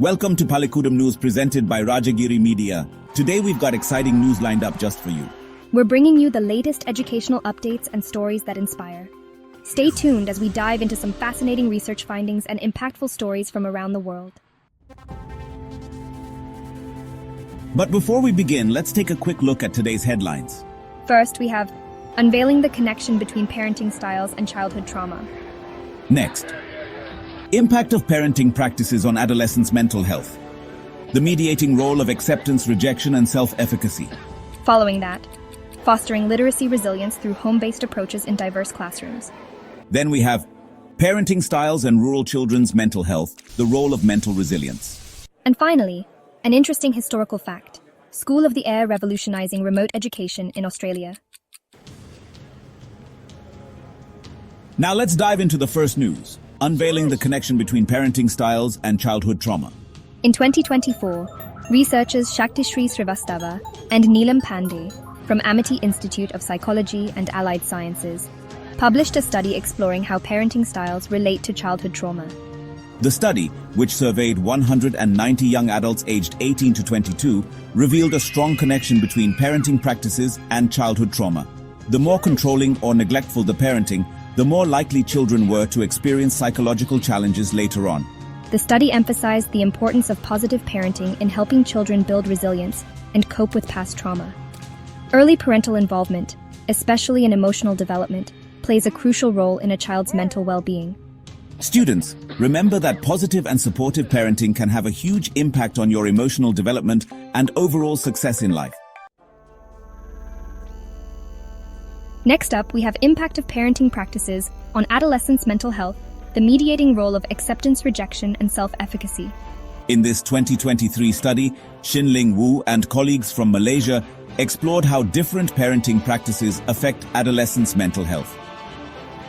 Welcome to Pallikkutam News presented by Rajagiri Media. Today we've got exciting news lined up just for you. We're bringing you the latest educational updates and stories that inspire. Stay tuned as we dive into some fascinating research findings and impactful stories from around the world. But before we begin, let's take a quick look at today's headlines. First, we have unveiling the connection between parenting styles and childhood trauma. Next, impact of parenting practices on adolescents' mental health. The mediating role of acceptance, rejection, and self-efficacy. Following that, fostering literacy resilience through home-based approaches in diverse classrooms. Then we have parenting styles and rural children's mental health, the role of mental resilience. And finally, an interesting historical fact: School of the Air revolutionizing remote education in Australia. Now let's dive into the first news, unveiling the connection between parenting styles and childhood trauma. In 2024, researchers Shaktishri Srivastava and Neelam Pandey from Amity Institute of Psychology and Allied Sciences published a study exploring how parenting styles relate to childhood trauma. The study, which surveyed 190 young adults aged 18 to 22, revealed a strong connection between parenting practices and childhood trauma. The more controlling or neglectful the parenting, the more likely children were to experience psychological challenges later on. The study emphasized the importance of positive parenting in helping children build resilience and cope with past trauma. Early parental involvement, especially in emotional development, plays a crucial role in a child's mental well-being. Students, remember that positive and supportive parenting can have a huge impact on your emotional development and overall success in life. Next up, we have impact of parenting practices on adolescents' mental health, the mediating role of acceptance, rejection, and self-efficacy. In this 2023 study, Xinling Wu and colleagues from Malaysia explored how different parenting practices affect adolescents' mental health.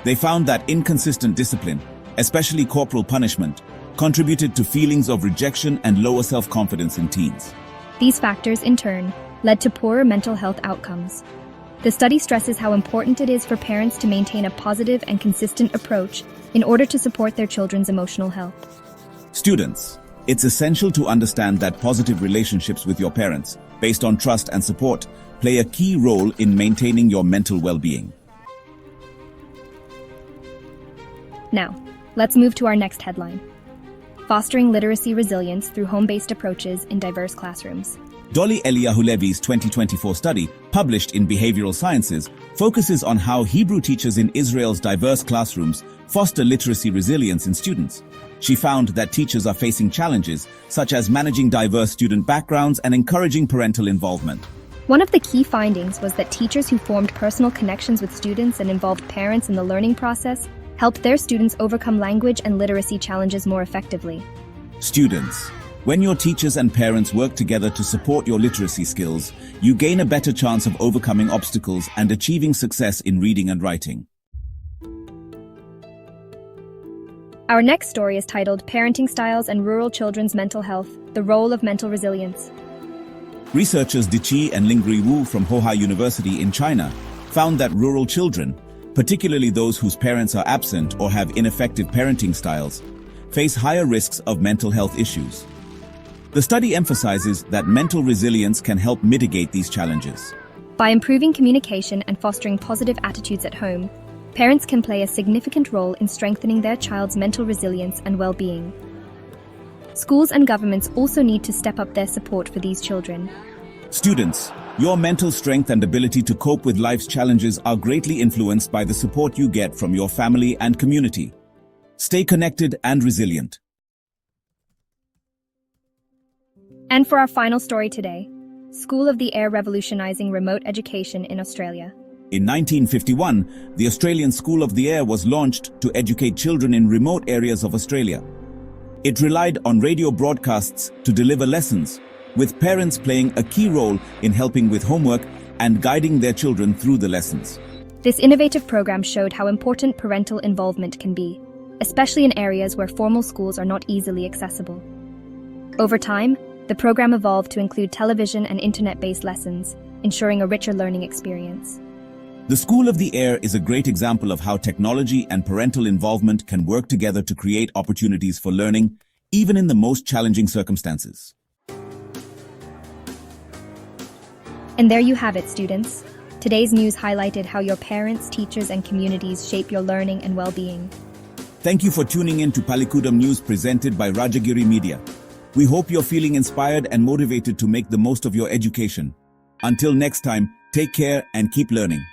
They found that inconsistent discipline, especially corporal punishment, contributed to feelings of rejection and lower self-confidence in teens. These factors, in turn, led to poorer mental health outcomes. The study stresses how important it is for parents to maintain a positive and consistent approach in order to support their children's emotional health. Students, it's essential to understand that positive relationships with your parents, based on trust and support, play a key role in maintaining your mental well-being. Now, let's move to our next headline: fostering literacy resilience through home-based approaches in diverse classrooms. Dolly Eliyahulevi's 2024 study, published in Behavioral Sciences, focuses on how Hebrew teachers in Israel's diverse classrooms foster literacy resilience in students. She found that teachers are facing challenges, such as managing diverse student backgrounds and encouraging parental involvement. One of the key findings was that teachers who formed personal connections with students and involved parents in the learning process helped their students overcome language and literacy challenges more effectively. Students, when your teachers and parents work together to support your literacy skills, you gain a better chance of overcoming obstacles and achieving success in reading and writing. Our next story is titled Parenting Styles and Rural Children's Mental Health, the Role of Mental Resilience. Researchers Diqi and Lingri Wu from Hohai University in China found that rural children, particularly those whose parents are absent or have ineffective parenting styles, face higher risks of mental health issues. The study emphasizes that mental resilience can help mitigate these challenges. By improving communication and fostering positive attitudes at home, parents can play a significant role in strengthening their child's mental resilience and well-being. Schools and governments also need to step up their support for these children. Students, your mental strength and ability to cope with life's challenges are greatly influenced by the support you get from your family and community. Stay connected and resilient. And for our final story today, School of the Air revolutionizing remote education in Australia. In 1951, the Australian School of the Air was launched to educate children in remote areas of Australia. It relied on radio broadcasts to deliver lessons, with parents playing a key role in helping with homework and guiding their children through the lessons. This innovative program showed how important parental involvement can be, especially in areas where formal schools are not easily accessible. Over time, the program evolved to include television and internet-based lessons, ensuring a richer learning experience. The School of the Air is a great example of how technology and parental involvement can work together to create opportunities for learning, even in the most challenging circumstances. And there you have it, students. Today's news highlighted how your parents, teachers, and communities shape your learning and well-being. Thank you for tuning in to Pallikkutam News presented by Rajagiri Media. We hope you're feeling inspired and motivated to make the most of your education. Until next time, take care and keep learning.